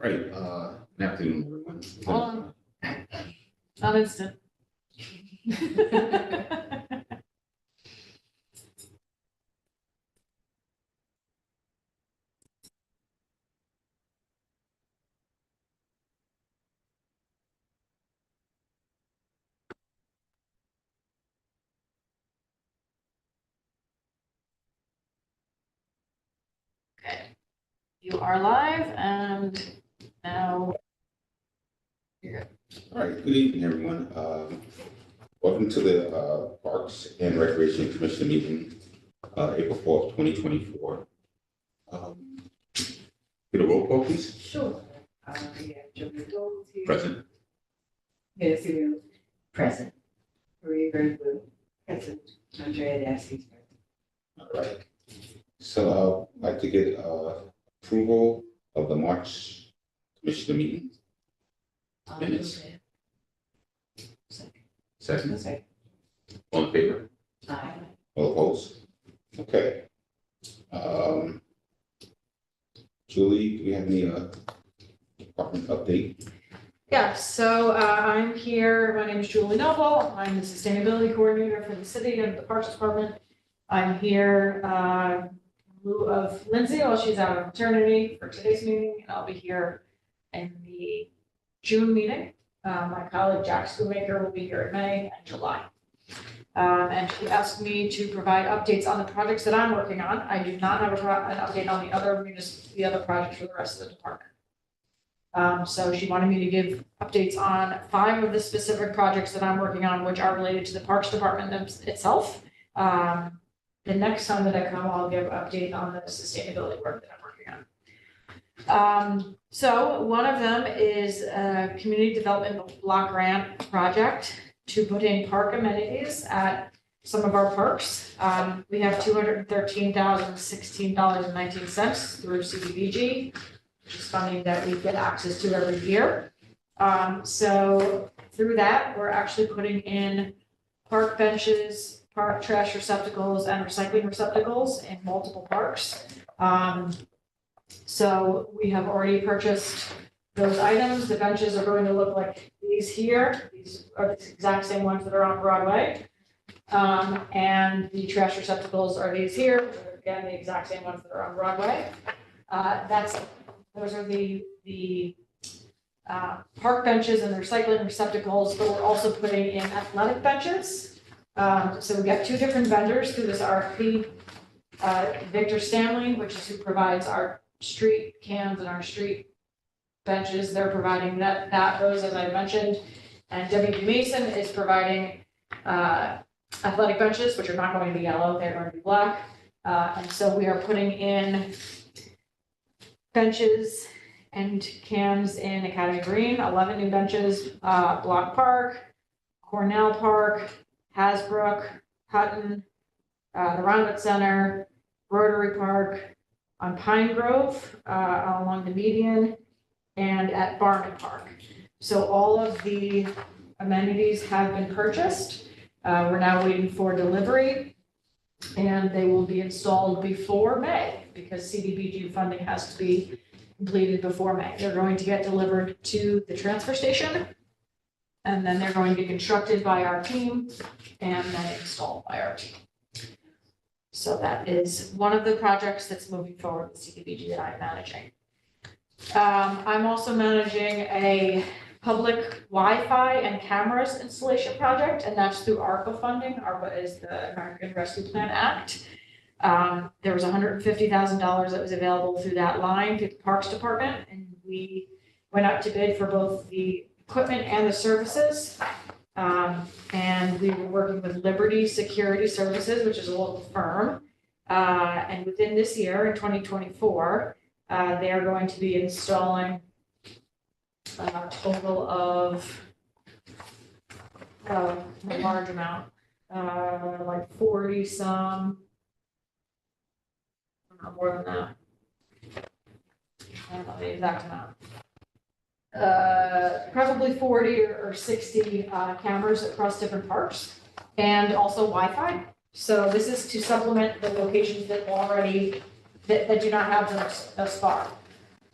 Right, good afternoon, everyone. Hold on. Not instant. Okay, you are live and now you're good. All right, good evening, everyone. Welcome to the Parks and Recreation Commission meeting, April 4th, 2024. Get a roll call, please. Sure. We have Julie Gold here. Present. Nancy Mills. Present. Marie Greenwood. Present. Andrea Dassy's present. All right. So I'd like to get approval of the March Commissioner meeting. Minutes. Second. Second. All in favor? Aye. All opposed? Okay. Julie, do we have any department update? Yeah, so I'm here, my name is Julie Noble, I'm the Sustainability Coordinator for the city and the Parks Department. I'm here in lieu of Lindsay while she's out on maternity for today's meeting, and I'll be here in the June meeting. My colleague Jack Schoonmaker will be here in May and July. And she asked me to provide updates on the projects that I'm working on. I do not have an update on the other projects for the rest of the department. So she wanted me to give updates on 5 of the specific projects that I'm working on, which are related to the Parks Department itself. The next time that I come, I'll give an update on the sustainability work that I'm working on. So one of them is a community development block grant project to put in park amenities at some of our parks. We have $213,016.19 through CDBG, which is funding that we get access to every year. So through that, we're actually putting in park benches, park trash receptacles, and recycling receptacles in multiple parks. So we have already purchased those items. The benches are going to look like these here. These are the exact same ones that are on Broadway. And the trash receptacles are these here. Again, the exact same ones that are on Broadway. Those are the park benches and the recycling receptacles, but we're also putting in athletic benches. So we got 2 different vendors through this RFP. Victor Stanley, which is who provides our street cans and our street benches, they're providing those, as I mentioned. And WB Mason is providing athletic benches, which are not going to be yellow, they're going to be black. And so we are putting in benches and cans in Academy Green, 11 new benches, Block Park, Cornell Park, Hasbrook, Hutton, the Roundup Center, Rotary Park, on Pine Grove, along the median, and at Barnum Park. So all of the amenities have been purchased. We're now waiting for delivery, and they will be installed before May because CDBG funding has to be completed before May. They're going to get delivered to the transfer station, and then they're going to be constructed by our team and then installed by our team. So that is one of the projects that's moving forward with CDBG that I'm managing. I'm also managing a public Wi-Fi and cameras installation project, and that's through ARPA funding. ARPA is the American Rescue Plan Act. There was $150,000 that was available through that line through the Parks Department, and we went out to bid for both the equipment and the services. And we were working with Liberty Security Services, which is a local firm. And within this year, in 2024, they are going to be installing a total of a large amount, like 40 some, more than that. I don't know the exact amount. Probably 40 or 60 cameras across different parks, and also Wi-Fi. So this is to supplement the locations that already that do not have them thus far.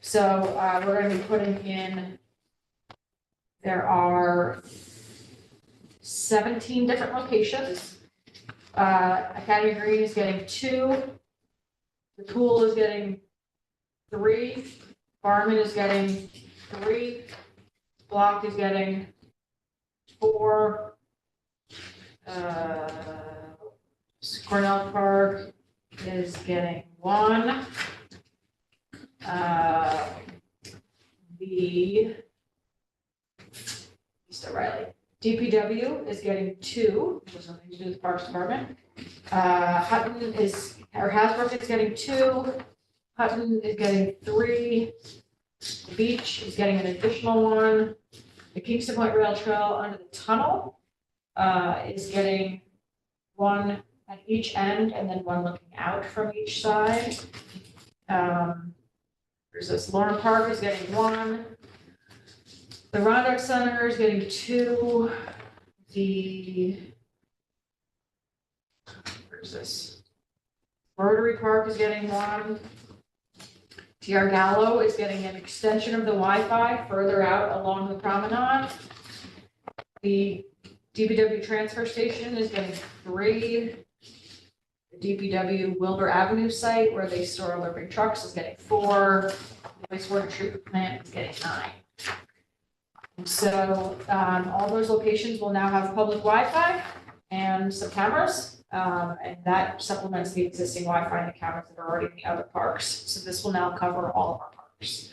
So, we're gonna be putting in, there are 17 different locations. Academy Green is getting 2. The pool is getting 3. Barman is getting 3. Block is getting 4. Cornell Park is getting 1. East O'Reilly. DPW is getting 2, which has nothing to do with the Parks Department. Hutton is, or Hasbrook is getting 2. Hutton is getting 3. The beach is getting an additional 1. The Kingston Point Rail Trail under the tunnel is getting 1 at each end and then 1 looking out from each side. There's this Lauren Park is getting 1. The Rondout Center is getting 2. Where's this? Rotary Park is getting 1. TR Gallo is getting an extension of the Wi-Fi further out along the promenade. The DPW transfer station is getting 3. The DPW Wilbur Avenue site where they store all their big trucks is getting 4. The wastewater treatment plant is getting 9. And so all those locations will now have public Wi-Fi and some cameras. And that supplements the existing Wi-Fi and the cameras that are already in the other parks. So this will now cover all of our parks.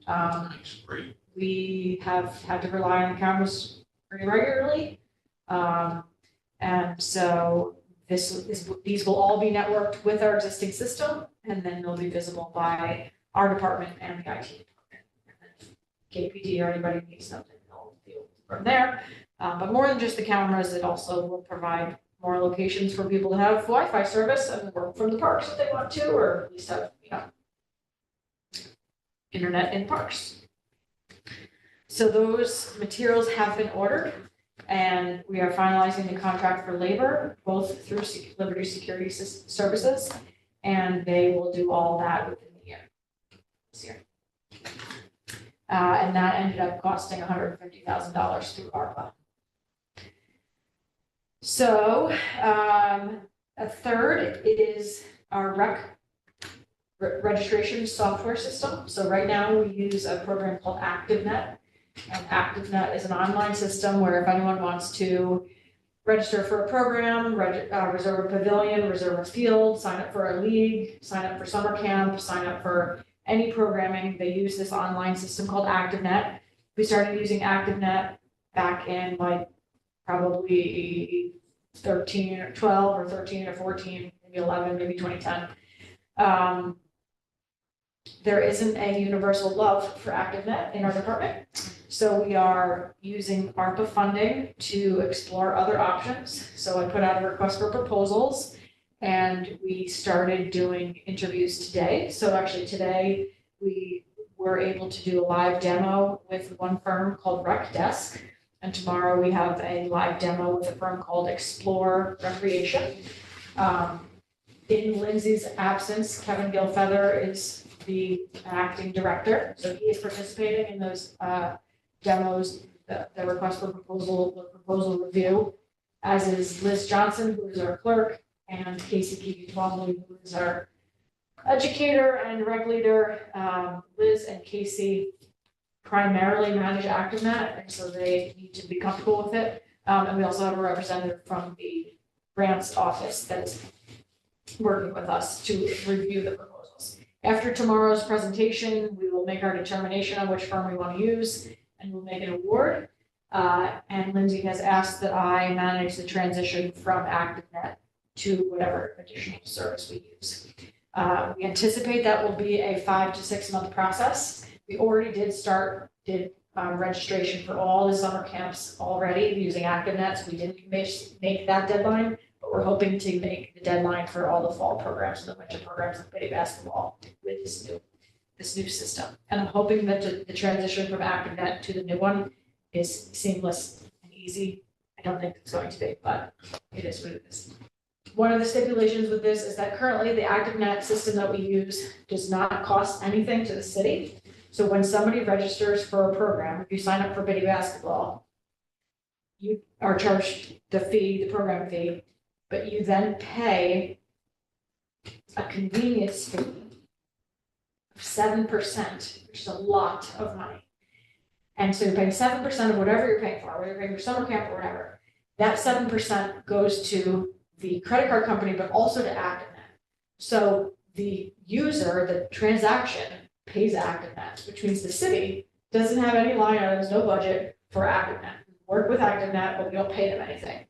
That's great. We have had to rely on the cameras pretty regularly. And so these will all be networked with our existing system, and then they'll be visible by our department and the IT department. And then KPD or anybody needs something, they'll deal from there. But more than just the cameras, it also will provide more locations for people to have Wi-Fi service and work from the parks if they want to, or at least have, internet in parks. So those materials have been ordered, and we are finalizing the contract for labor, both through Liberty Security Services, and they will do all that within the year, this year. And that ended up costing $150,000 through ARPA. So, a third is our registration software system. So right now we use a program called ActiveNet. And ActiveNet is an online system where if anyone wants to register for a program, reserve a pavilion, reserve a field, sign up for a league, sign up for summer camp, sign up for any programming, they use this online system called ActiveNet. We started using ActiveNet back in probably 13 or 12 or 13 or 14, maybe 11, maybe 2010. There isn't a universal love for ActiveNet in our department. So we are using ARPA funding to explore other options. So I put out a request for proposals and we started doing interviews today. So actually today we were able to do a live demo with one firm called RecDesk. And tomorrow we have a live demo with a firm called Explore Recreation. In Lindsay's absence, Kevin Gilfeather is the acting director. So he is participating in those demos, the request for proposal review, as is Liz Johnson, who is our clerk, and Casey Keegan-Twombly, who is our educator and rec leader. Liz and Casey primarily manage ActiveNet, and so they need to be comfortable with it. And we also have a representative from the grants office that is working with us to review the proposals. After tomorrow's presentation, we will make our determination on which firm we want to use, and we'll make an award. And Lindsay has asked that I manage the transition from ActiveNet to whatever additional service we use. We anticipate that will be a 5 to 6 month process. We already did registration for all the summer camps already using ActiveNet, so we didn't make that deadline, but we're hoping to make the deadline for all the fall programs and the winter programs like Betty basketball with this new system. And I'm hoping that the transition from ActiveNet to the new one is seamless and easy. I don't think it's going to be, but it is what it is. One of the stipulations with this is that currently the ActiveNet system that we use does not cost anything to the city. So when somebody registers for a program, if you sign up for Biddy Basketball, you are charged the fee, the program fee, but you then pay a convenience fee of 7%, which is a lot of money. And so you're paying 7% of whatever you're paying for, whether you're paying for summer camp or whatever. That 7% goes to the credit card company, but also to ActiveNet. So the user, the transaction, pays ActiveNet, which means the city doesn't have any line items, no budget for ActiveNet. We work with ActiveNet, but we don't pay them anything.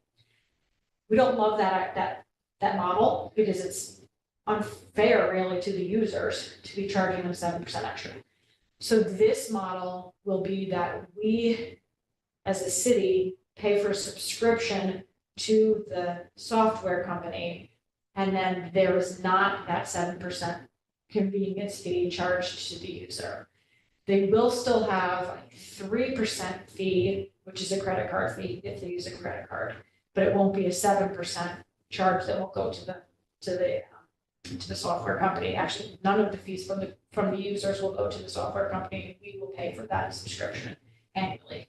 We don't love that model because it's unfair really to the users to be charging them 7% extra. So this model will be that we, as a city, pay for a subscription to the software company, and then there is not that 7% convenience fee charged to the user. They will still have a 3% fee, which is a credit card fee if they use a credit card, but it won't be a 7% charge that will go to the software company. Actually, none of the fees from the users will go to the software company. We will pay for that subscription annually.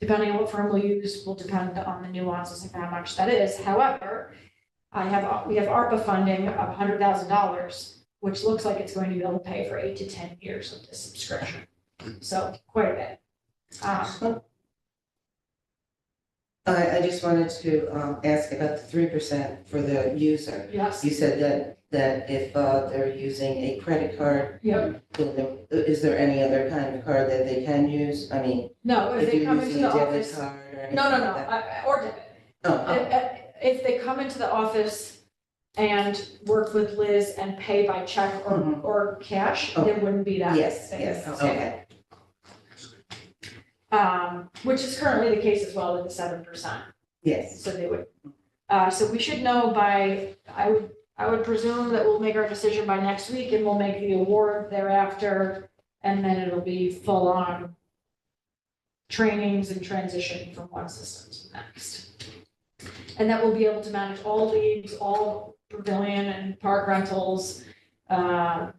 Depending on what firm we'll use will depend on the nuances of how much that is. However, we have ARPA funding of $100,000, which looks like it's going to be able to pay for 8 to 10 years of this subscription. So quite a bit. I just wanted to ask about the 3% for the user. Yes. You said that if they're using a credit card, Yep. is there any other kind of card that they can use? I mean, No, if if they you're come into using the a debit office. card or anything No, like that. or debit. Oh, If they come into the office and work with Liz and pay by check Mhm. or cash, Oh. there wouldn't be that. yes, thing. yes, Okay. okay. Which is currently the case as well with the 7%. Yes, So they would, so we should know by, I would presume that we'll make our decision by next week and we'll make the award thereafter. And then it'll be full on trainings and transition from one system to the next. And that we'll be able to manage all leagues, all pavilion and park rentals, all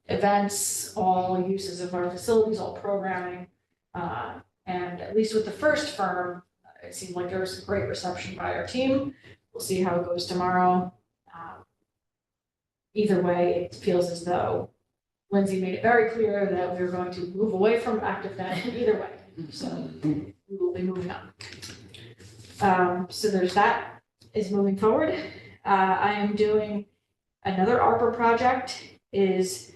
events, all uses of our facilities, all programming. And at least with the first firm, it seemed like there was a great reception by our team. We'll see how it goes tomorrow. Either way, it feels as though Lindsay made it very clear that we were going to move away from ActiveNet either way. So we will be moving on. So there's that is moving forward. I am doing another ARPA project is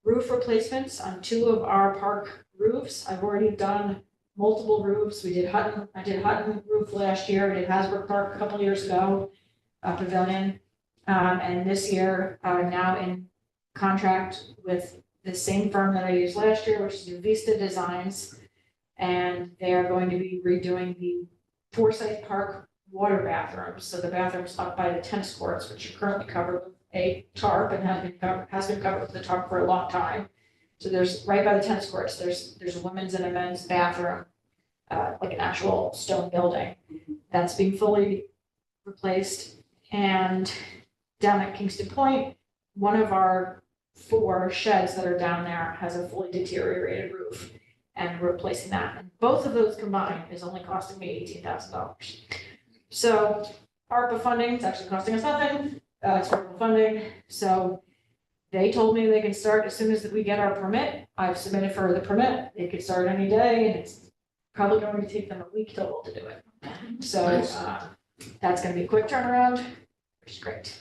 roof replacements on 2 of our park roofs. I've already done multiple roofs. I did Hutton roof last year. I did Hasbrook Park a couple years ago, pavilion. And this year, now in contract with the same firm that I used last year, which is Vista Designs. And they are going to be redoing the Forsyth Park water bathrooms. So the bathrooms up by the tennis courts, which are currently covered with a tarp and has been covered with the tarp for a long time. So there's right by the tennis courts, there's a women's and a men's bathroom, like an actual stone building that's being fully replaced. And down at Kingston Point, one of our 4 sheds that are down there has a fully deteriorated roof, and we're replacing that. And both of those combined is only costing me $18,000. So ARPA funding is actually costing us nothing. It's federal funding. So they told me they can start as soon as we get our permit. I've submitted for the permit. They could start any day, and it's probably going to take them a week total to do it. So that's going to be a quick turnaround, which is great.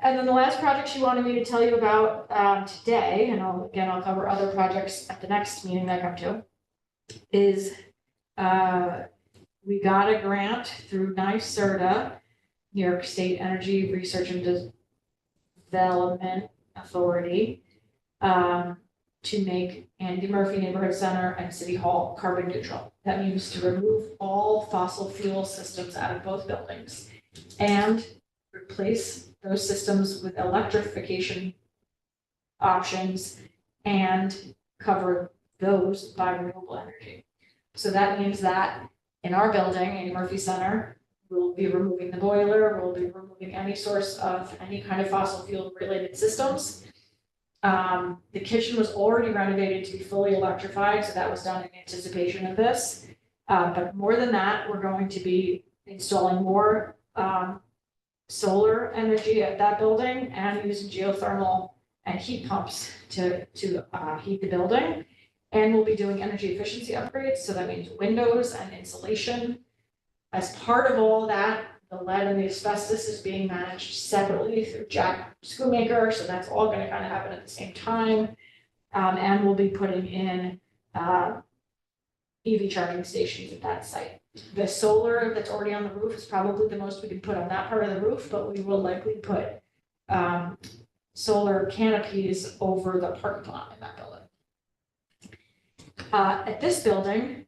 And then the last project she wanted me to tell you about today, and I'll cover other projects at the next meeting that I come to, is we got a grant through NYSERDA, New York State Energy Research and Development Authority, to make Andy Murphy Neighborhood Center and City Hall carbon neutral. That means to remove all fossil fuel systems out of both buildings and replace those systems with electrification options and cover those by renewable energy. So that means that in our building, Andy Murphy Center, we'll be removing the boiler, we'll be removing any source of any kind of fossil fuel related systems. The kitchen was already renovated to be fully electrified, so that was done in anticipation of this. But more than that, we're going to be installing more, solar energy at that building and using geothermal and heat pumps to heat the building. And we'll be doing energy efficiency upgrades, so that means windows and insulation. As part of all that, the lead and the asbestos is being managed separately through Jack Schoonmaker, so that's all gonna kind of happen at the same time. And we'll be putting in EV charging stations at that site. The solar that's already on the roof is probably the most we can put on that part of the roof, but we will likely put solar canopies over the parking lot in that building. At this building,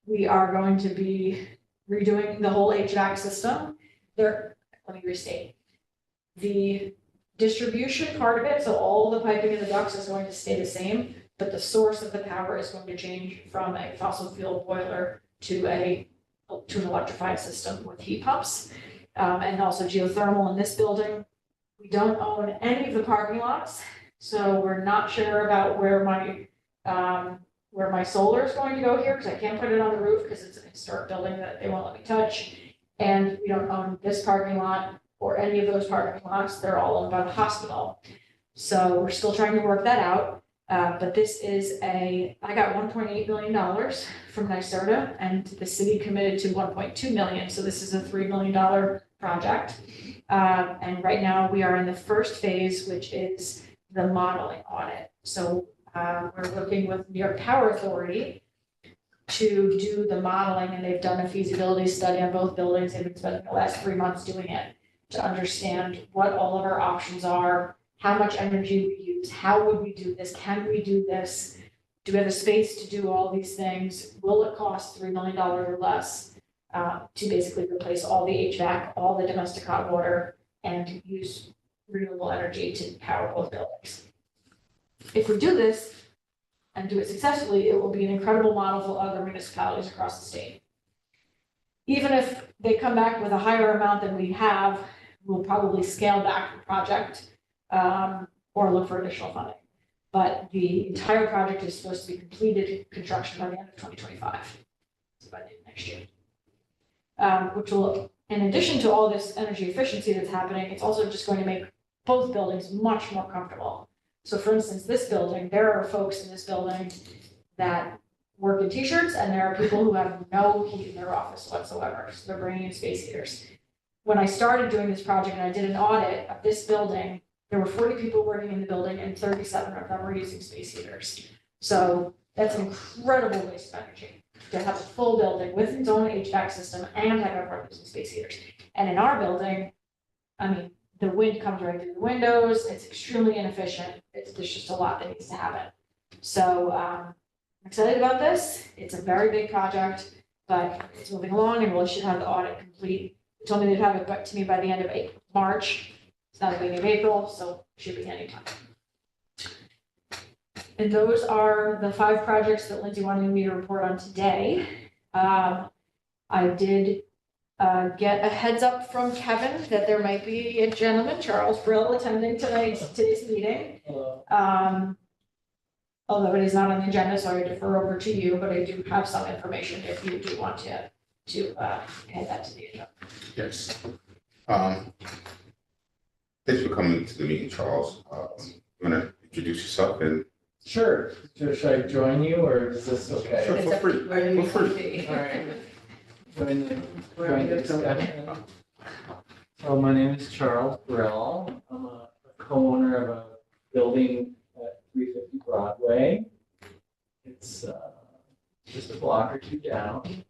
we are going to be redoing the whole HVAC system. Let me restate. The distribution part of it, so all the piping and the ducts is going to stay the same, but the source of the power is going to change from a fossil fuel boiler to an electrified system with heat pumps, and also geothermal in this building. We don't own any of the parking lots, so we're not sure about where my solar is going to go here, because I can't put it on the roof because it's an historic building that they won't let me touch. And we don't own this parking lot or any of those parking lots. They're all owned by the hospital. So we're still trying to work that out. But this is I got $1.8 million from NYSERDA, and the city committed to $1.2 million. So this is a $3 million project. And right now we are in the first phase, which is the modeling audit. So we're working with New York Power Authority to do the modeling, and they've done a feasibility study on both buildings. They've been spending the last 3 months doing it to understand what all of our options are, how much energy we use, how would we do this, can we do this, do we have the space to do all these things, will it cost $3 million or less to basically replace all the HVAC, all the domestic hot water, and use renewable energy to power both buildings. If we do this and do it successfully, it will be an incredible model for other municipalities across the state. Even if they come back with a higher amount than we have, we'll probably scale back the project or look for additional funding. But the entire project is supposed to be completed in construction by the end of 2025, so by the end of next year. Which will, in addition to all this energy efficiency that's happening, it's also just going to make both buildings much more comfortable. So for instance, this building, there are folks in this building that work in t-shirts, and there are people who have no heat in their office whatsoever, so they're bringing in space heaters. When I started doing this project and I did an audit of this building, there were 40 people working in the building and 37 of them were using space heaters. So that's an incredible waste of energy to have a full building with its own HVAC system and have everyone using space heaters. And in our building, I mean, the wind comes right through the windows. It's extremely inefficient. There's just a lot that needs to happen. So I'm excited about this. It's a very big project, but it's moving along, and we should have the audit complete. They told me they'd have it to me by the end of March. It's not the beginning of April, so it should be anytime. And those are the 5 projects that Lindsay wanted me to report on today. I did get a heads up from Kevin that there might be a gentleman, Charles Brill, attending today's meeting. Although it is not on the agenda, so I defer over to you, but I do have some information if you do want to add that to the agenda. Yes. Thanks for coming to the meeting, Charles. You want to introduce yourself and? Sure. Should I join you, or is this okay? Sure, for free. Where you For want free. to be. All right. Join the Where you discussion. So my name is Charles Brill. I'm a co-owner of a building at 350 Broadway. It's just a block or 2 down.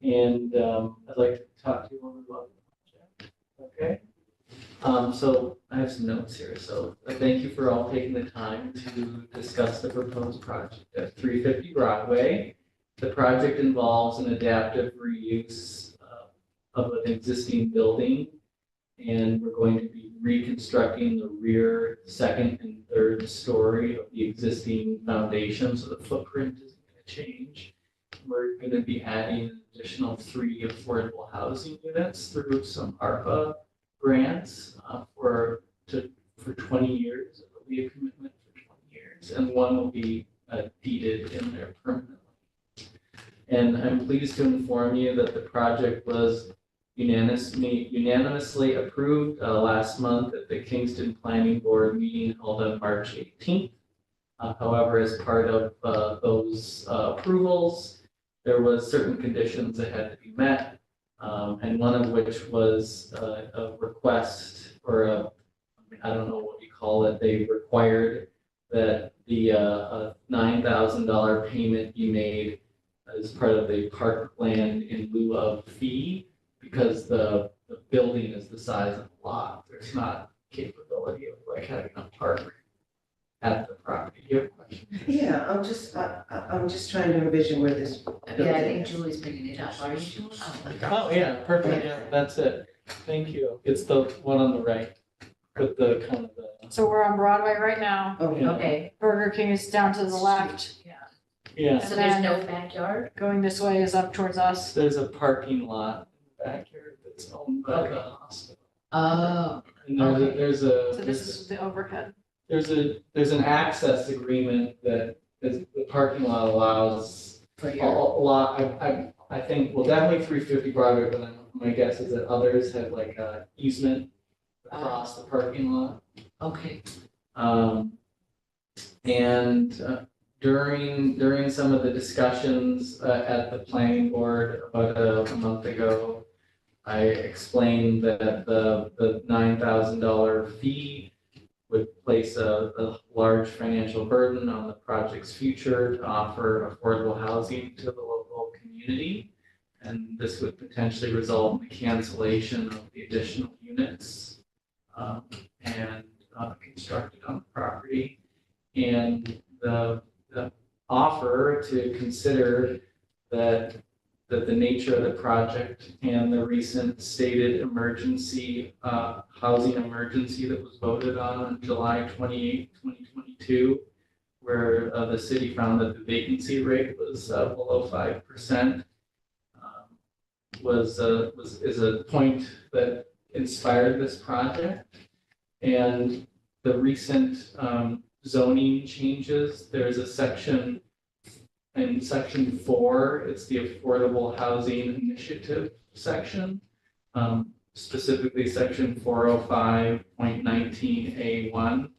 And I'd like to talk to you a little bit about the project. Okay. So I have some notes here. So thank you for all taking the time to discuss the proposed project at 350 Broadway. The project involves an adaptive reuse of an existing building, and we're going to be reconstructing the rear, second, and third story of the existing foundation, so the footprint isn't going to change. We're going to be adding an additional 3 affordable housing units through some ARPA grants for 20 years. It'll be a commitment for years, and one will be deeded in there permanently. And I'm pleased to inform you that the project was unanimously approved last month at the Kingston Planning Board meeting held on March 18th. However, as part of those approvals, there was certain conditions that had to be met, and one of which was a request or I don't know what you call it. They required that the $9,000 payment be made as part of the parkland in lieu of fee, because the building is the size of the lot. There's not capability of like having a park at the property. Do you have a question? Yeah, I'm just trying to envision where this. Yeah, I think Julie's picking it up, are you, Julie? Oh, yeah, perfect. Yeah, that's it. Thank you. It's the one on the right with the kind of the. So we're on Broadway right now. Oh, Yeah. Okay, Burger King is down to the left. Yeah, so there's no backyard? Going this way is up towards us. there's a parking lot in the backyard that's owned by the hospital. Oh, And Okay. there's So this is the overhead. there's an access agreement that the parking lot allows for a your, lot. I think, well, definitely 350 Broadway, but my guess is that others have like a easement across the parking lot. okay, And during some of the discussions at the planning board about a month ago, I explained that the $9,000 fee would place a large financial burden on the project's future to offer affordable housing to the local community. And this would potentially result in the cancellation of the additional units and constructed on the property. And the offer to consider that the nature of the project and the recent stated emergency, housing emergency that was voted on July 28, 2022, where the city found that the vacancy rate was below 5%, is a point that inspired this project. And the recent zoning changes, there's a section in section 4, it's the Affordable Housing Initiative section, specifically section 405.19A1,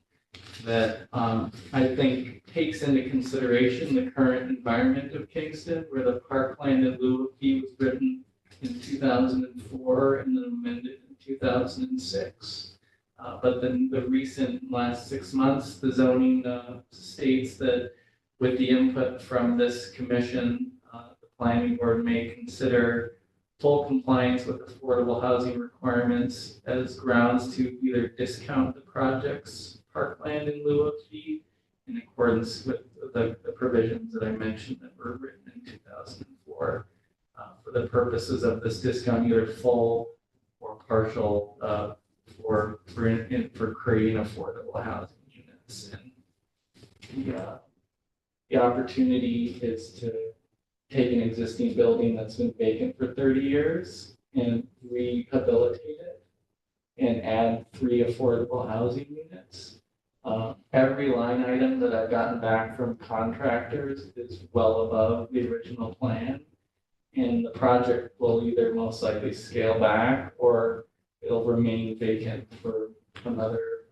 that I think takes into consideration the current environment of Kingston, where the parkland in lieu of fee was written in 2004 and then amended in 2006. But then the recent last 6 months, the zoning states that with the input from this commission, the planning board may consider full compliance with affordable housing requirements as grounds to either discount the project's parkland in lieu of fee in accordance with the provisions that I mentioned that were written in 2004 for the purposes of this discount, either full or partial for creating affordable housing units. And the opportunity is to take an existing building that's been vacant for 30 years and rehabilitate it and add 3 affordable housing units. Every line item that I've gotten back from contractors is well above the original plan. And the project will either most likely scale back or it'll remain vacant for another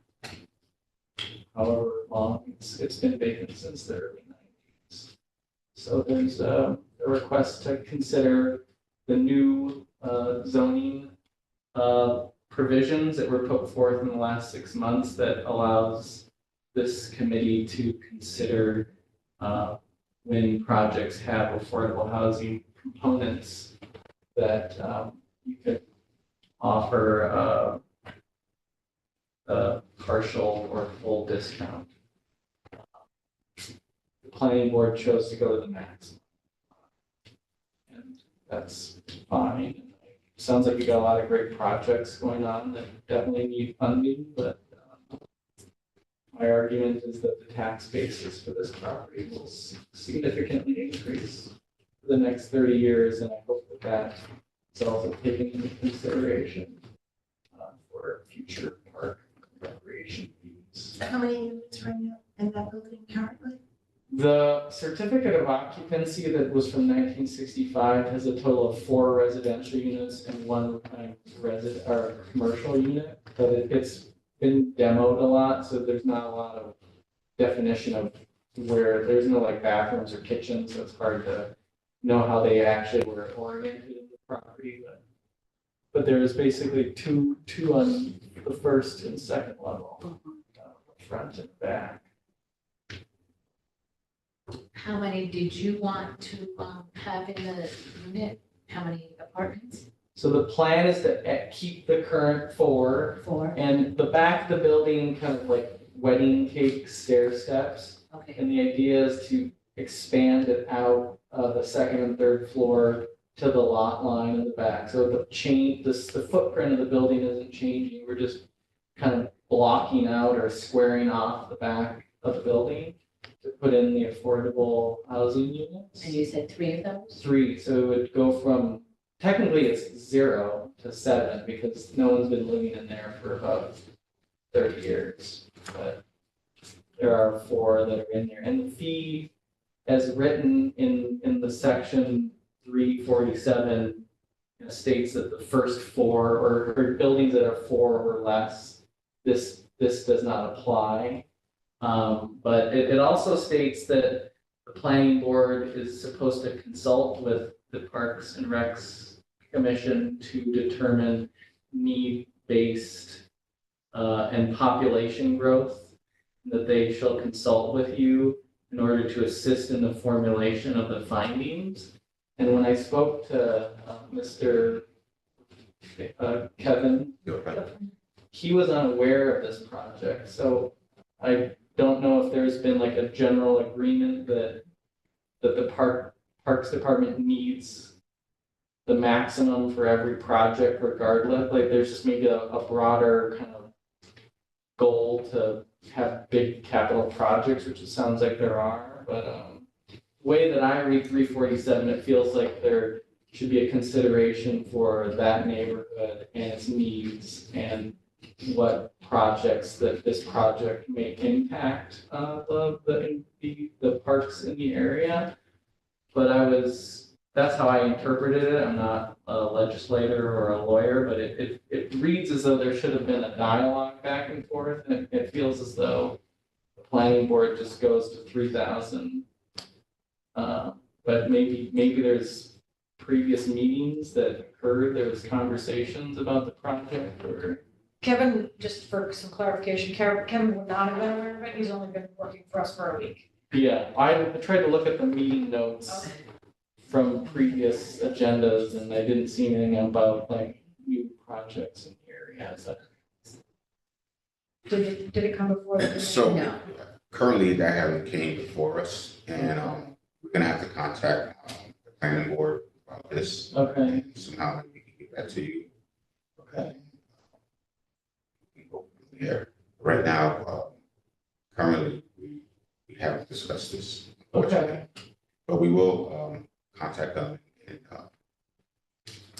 however long it's been vacant since the early 90s. So there's a request to consider the new zoning provisions that were put forth in the last 6 months that allows this committee to consider when projects have affordable housing components that you could offer a partial or full discount. The planning board chose to go to the maximum. And that's fine. Sounds like you got a lot of great projects going on that definitely need funding, but my argument is that the tax basis for this property will significantly increase for the next 30 years, and I hope that that is also taken into consideration for future park recreation needs. How many units right now? in that building currently? The certificate of occupancy that was from 1965 has a total of 4 residential units and 1 commercial unit, but it's been demoed a lot, so there's not a lot of definition of where, there's no like bathrooms or kitchens, so it's hard to know how they actually were oriented in the property, but there's basically two on the first and second level, front and back. How many did you want to have in the unit? How many apartments? So the plan is to keep the current 4, 4, and the back of the building, kind of like wedding cake stair steps. okay. And the idea is to expand it out, the second and third floor to the lot line in the back. So the footprint of the building isn't changing, we're just kind of blocking out or squaring off the back of the building to put in the affordable housing units. And you said 3 of those? 3, so it would go from, technically it's 0 to 7 because no one's been living in there for about 30 years. But there are 4 that are in there, and the fee as written in the section 347 states that the first 4 or buildings that are 4 or less, this does not apply. But it also states that the planning board is supposed to consult with the Parks and Recs Commission to determine need-based and population growth, that they shall consult with you in order to assist in the formulation of the findings. And when I spoke to Mr. Kevin, he was unaware of this project, so I don't know if there's been like a general agreement that the Parks Department needs the maximum for every project regardless, like there's just maybe a broader kind of goal to have big capital projects, which it sounds like there are, but the way that I read 347, it feels like there should be a consideration for that neighborhood and its needs and what projects that this project may impact the parks in the area. But that's how I interpreted it. I'm not a legislator or a lawyer, but it reads as though there should have been a dialogue back and forth, and it feels as though the planning board just goes to 3,000. But maybe there's previous meetings that occurred, there was conversations about the project, or. Kevin, just for some clarification, Kevin would not have been aware of it, he's only been working for us for a week. Yeah, I tried to look at the meeting notes Okay. from previous agendas, and I didn't see anything about like new projects in the area, so. Did it come before the? So No. currently that haven't came before us, and we're gonna have to contact the planning board about this. Okay, And somehow we can get that to you. okay, We can go from there. Right now, currently, we haven't discussed this. okay, But we will contact them and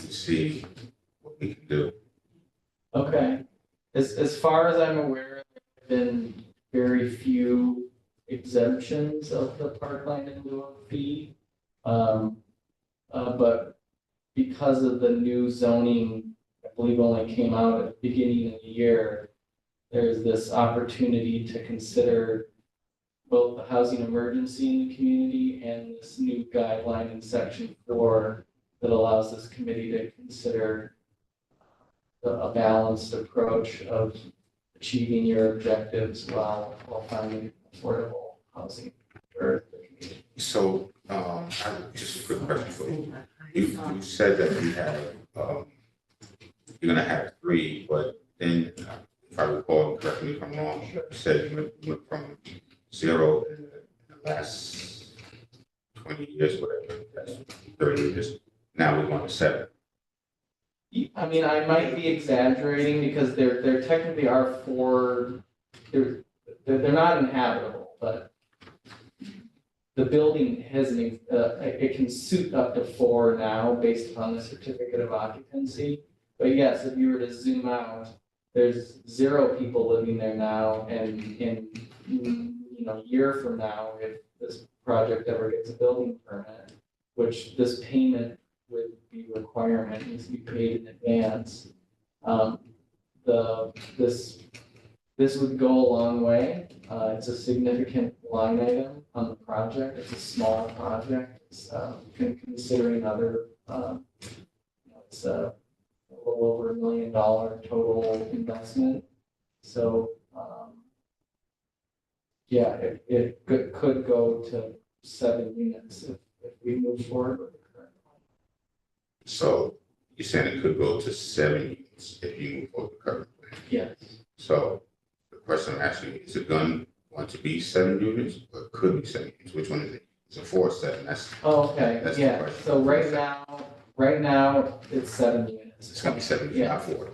see what we can do. okay. As far as I'm aware, there have been very few exemptions of the parkland in lieu of fee. But because of the new zoning, I believe only came out at the beginning of the year, there's this opportunity to consider both the housing emergency in the community and this new guideline in section 4 that allows this committee to consider a balanced approach of achieving your objectives while finding affordable housing for the community. So, I have just a quick question for you. You said that you have, you're gonna have 3, but then, if I recall, correct me if I'm wrong, you said you went from 0 in the last 20 years, whatever, that's 30 years. Now we're going to 7. I mean, I might be exaggerating because there technically are 4, they're not inhabitable, but the building has it can suit up to 4 now based upon the certificate of occupancy. But yes, if you were to zoom out, there's 0 people living there now, and in year from now, if this project ever gets a building permit, which this payment would be requirement needs to be paid in advance. This would go a long way. It's a significant line item on the project. It's a small project. It's considering other, it's a little over $1 million total investment. So, yeah, it could go to 7 units if we move forward with the current plan. So you're saying it could go to 7 units if you move forward with the current plan? Yes. So the question I'm asking you, is it going to be 7 units or it could be 7 units? Which one is it? Is it 4 or 7? That's Okay, That's the yeah, question. so right now, it's 7 units. it's gonna be 7, Yeah. not 4.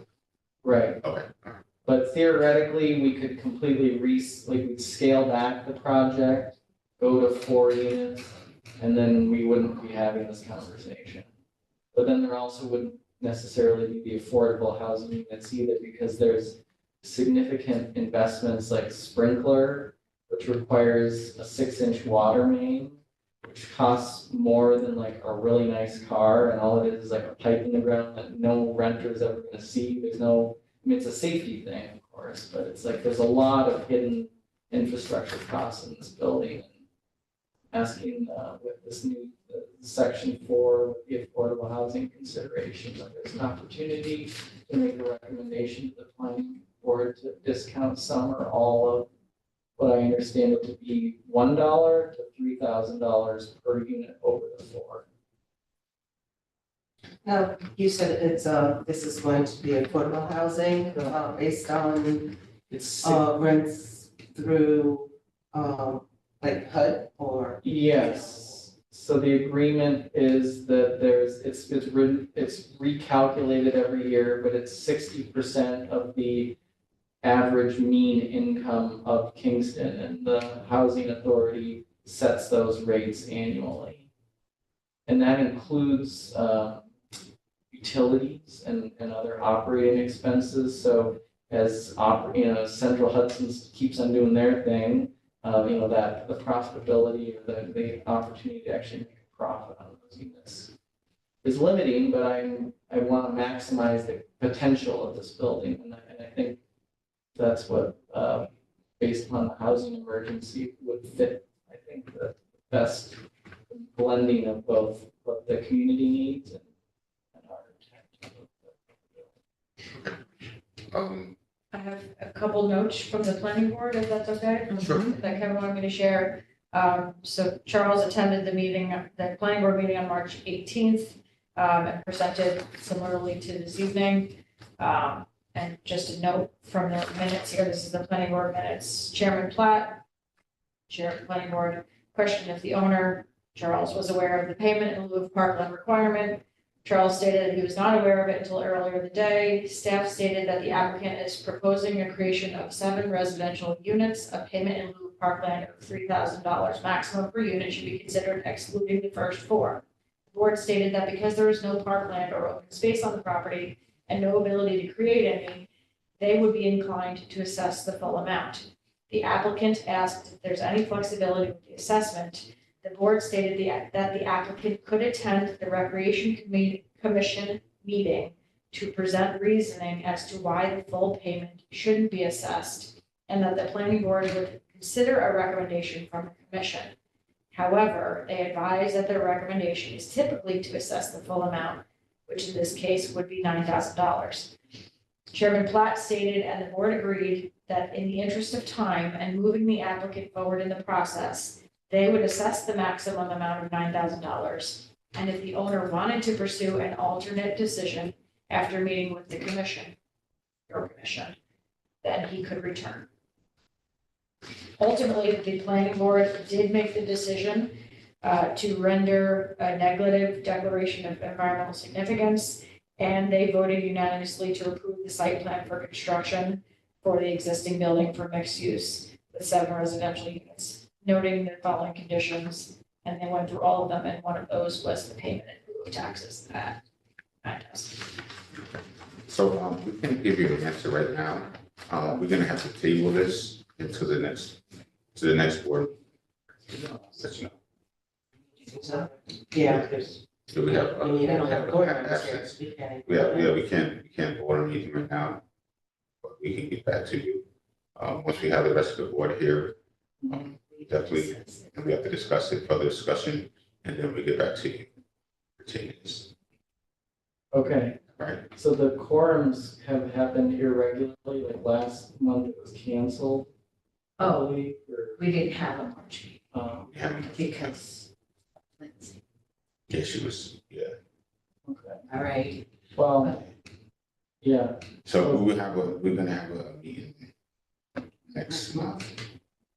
Right, Okay. All right. but theoretically, we could completely we'd scale back the project, go to 4 units, and then we wouldn't be having this conversation. But then there also wouldn't necessarily be the affordable housing units either, because there's significant investments like sprinkler, which requires a 6-inch water main, which costs more than like a really nice car, and all it is like a pipe in the ground that no renter is ever gonna see. There's no, I mean, it's a safety thing, of course, but it's like, there's a lot of hidden infrastructure costs in this building. Asking, with this new section 4, with the affordable housing consideration, that there's an opportunity to make a recommendation to the planning board to discount some or all of what I understand it to be $1 to $3,000 per unit over the 4. Now, you said it's, this is going to be affordable housing, based on, It's rents through, like HUD or? Yes, so the agreement is that it's recalculated every year, but it's 60% of the average mean income of Kingston, and the housing authority sets those rates annually. And that includes, utilities and other operating expenses, so as Central Hudson keeps on doing their thing, that the profitability or the opportunity to actually make a profit on those units is limiting, but I want to maximize the potential of this building, and I think that's what, based upon the housing emergency, would fit, I think, the best blending of both what the community needs and our intent. I have a couple notes from the planning board, if that's okay. Sure. That Kevin wanted me to share. So Charles attended the planning board meeting on March 18th, and presented similarly to this evening. And just a note from the minutes here, this is the planning board minutes. Chairman Platt, Chair of the planning board, questioned if the owner, Charles, was aware of the payment in lieu of parkland requirement. Charles stated that he was not aware of it until earlier in the day. Staff stated that the applicant is proposing a creation of 7 residential units. A payment in lieu of parkland of $3,000 maximum per unit should be considered, excluding the first 4. The board stated that because there is no parkland or open space on the property and no ability to create any, they would be inclined to assess the full amount. The applicant asked if there's any flexibility with the assessment. The board stated that the applicant could attend the Recreation Commission meeting to present reasoning as to why the full payment shouldn't be assessed, and that the planning board would consider a recommendation from the commission. However, they advised that their recommendation is typically to assess the full amount, which in this case would be $9,000. Chairman Platt stated, and the board agreed, that in the interest of time and moving the applicant forward in the process, they would assess the maximum amount of $9,000. And if the owner wanted to pursue an alternate decision after meeting with the commission, your commission, then he could return. Ultimately, the planning board did make the decision to render a negative declaration of environmental significance, and they voted unanimously to approve the site plan for construction for the existing building for mixed use with 7 residential units, noting the following conditions, and they went through all of them, and one of those was the payment in lieu of taxes at $9,000. So we can't give you an answer right now. We're gonna have to table this until the next to the next board. Let you know. Yeah. So we have, I mean, you don't have board members here. absence. We can't. We can't vote on anything right now, but we can get back to you. Once we have the rest of the board here, definitely, and we have to discuss it, further discussion, and then we get back to you. Continue this, Okay, right? so the quorums have happened irregularly, like last month it was canceled. I Oh, believe, or, we didn't have a March meeting Yeah, because, let's see, yeah, she was, yeah. okay, all right, well, yeah, So we're gonna have a meeting next month.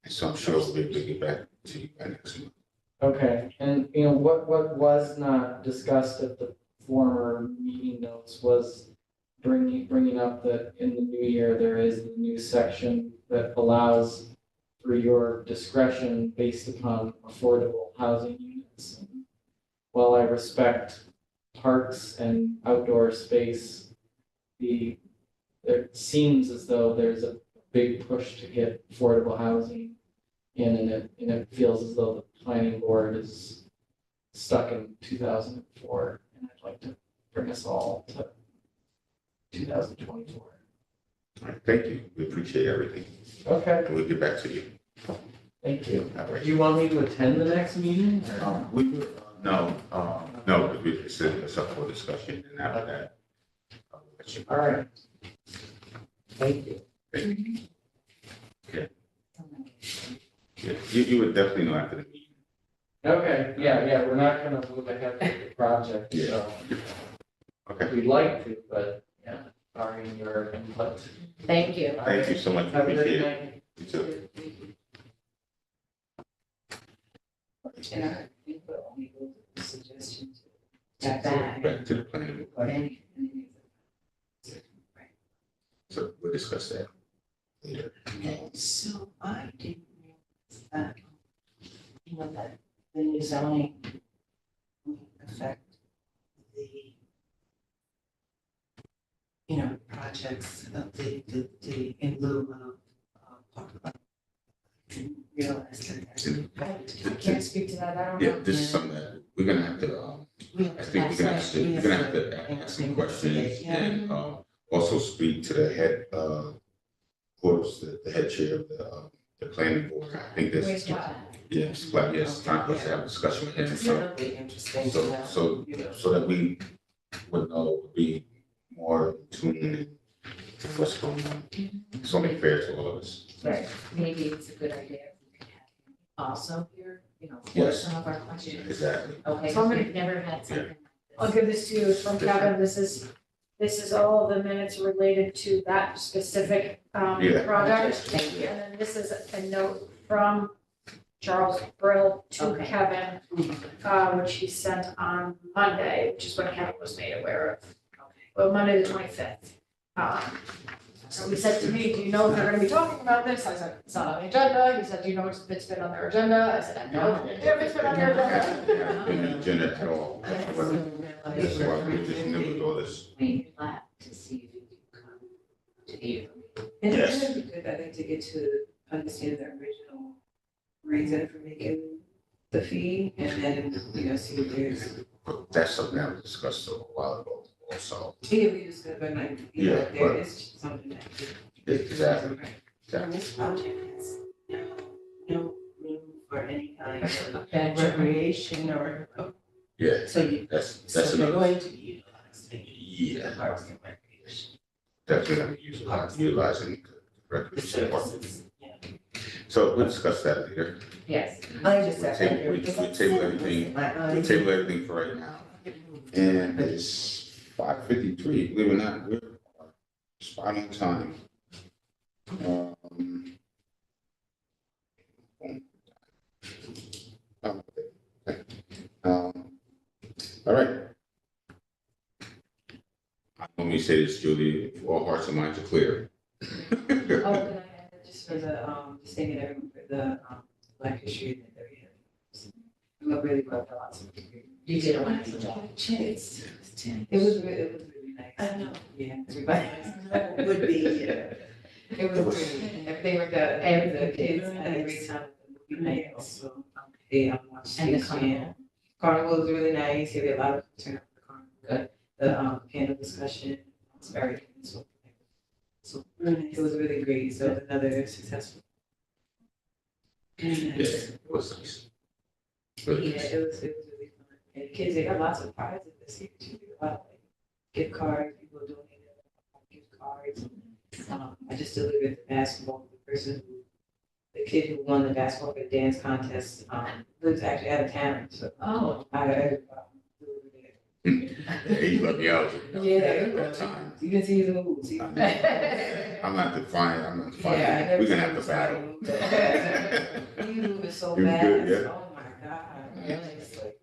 And so I'm sure we'll be able to get back to you by next month. okay, and you know, what was not discussed at the former meeting notes was bringing up that in the new year, there is a new section that allows for your discretion based upon affordable housing units. And while I respect parks and outdoor space, it seems as though there's a big push to get affordable housing in, and it feels as though the planning board is stuck in 2004, and I'd like to bring us all to 2024. All right, thank you. We appreciate everything. Okay, And we'll get back to you. thank you. All right. Do you want me to attend the next meeting? or- No, because it's up for discussion and after that. I'll let you- All right. Thank you. Yeah, you would definitely know after the meeting. Okay, yeah, we're not gonna move ahead with the project, so Okay, we'd like to, but yeah, barring your input. thank you. thank you so much. Have a good Appreciate it. night. You too. And I think we'll only go to the suggestion to. Back to the planning board. Any- So we'll discuss that later. And so I didn't realize that, that the new zoning will affect the, projects of the in lieu of park. I didn't realize that. I can't speak to that, I don't Yeah, know. this is something that we're gonna have to, I think we're gonna have to ask some questions and, also speak to the head, of course, the head chair of the planning board. I think Where's this, Scott? yes, like, yes, time for us to have a discussion with him. It's So, gonna be interesting to so, know, so, so that we would know, be more in tune to what's going on. It's only fair to all of us. Right, maybe it's a good idea if we could have him also here, for Yes. some of our questions. Exactly. Okay, So I'm so gonna- we've never had something like I'll this. give this to you from Kevin, this is all the minutes related to that specific, Yeah. project. Thank you. And then this is a note from Charles Brill to Okay. Kevin, which he sent on Monday, which is what Kevin was made aware of. Well, Monday the 25th. So he said to me, do you know if they're gonna be talking about this? I said, it's not on the agenda. He said, do you know if it's been on their agenda? I said, I know if it's been on their agenda. In the agenda at all. This is why we just knew all this. We'd glad to see if you can come to you. and Yes. it would be good, I think, to get to understand the original reason for making the fee, and then, see if there's. That's something that was discussed a while ago also. Yeah, we just said, but like, Yeah, there but- is something that. Exactly. And this project has no room for any kind of Bench. recreation or, Yeah, so you, that's so they're another, going to be utilized. yeah, Parks and recreation. definitely gonna be utilizing the The recreation department. services, yeah. So we'll discuss that later. Yes. I just We table- we table everything. We'll table everything for right now. And it's 5:53, believe it or not, we're spot on time. Okay. All right. When we say this, Julie, if all hearts and minds are clear. Oh, can I add just for the, just thanking everyone for the, Black History that they're here. We really worked a lot. You did a wonderful job. It was really nice. I know. Yeah, everybody would be, It was great. Everything worked out. And the kids had a great time at the movie night also. They watched And the Space Jam. carnival. Carnival was really nice. We had a lot of turn up for the carnival. Good. The panel discussion was very good. So it was really great. So another successful. Yeah, it was nice. Yeah, it was really fun. And kids, they got lots of prizes this year too. A lot of like gift cards, people donated gift cards. I just delivered the basketball to the person who, the kid who won the basketball for the dance contest, lives actually out of town, so Oh, I delivered it. Yeah, he let me out. Yeah, Time. you can see his moves. I'm not defiant, I'm not Yeah, I defiant. never We're gonna seen have to him battle. so he moving so You fast. good, yeah? Oh my God. It's like,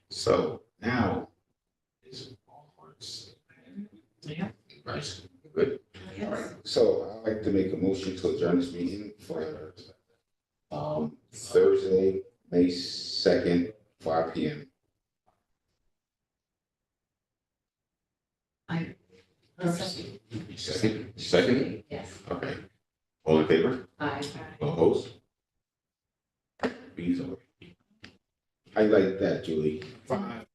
So now is all hearts. Yeah. Right, good. All right, so I'd like to make a motion to adjourn this meeting for Thursday, May 2nd, 5 p.m. Second? yes. Okay. All in favor? Aye. All opposed? Meeting's over. I like that, Julie. 5.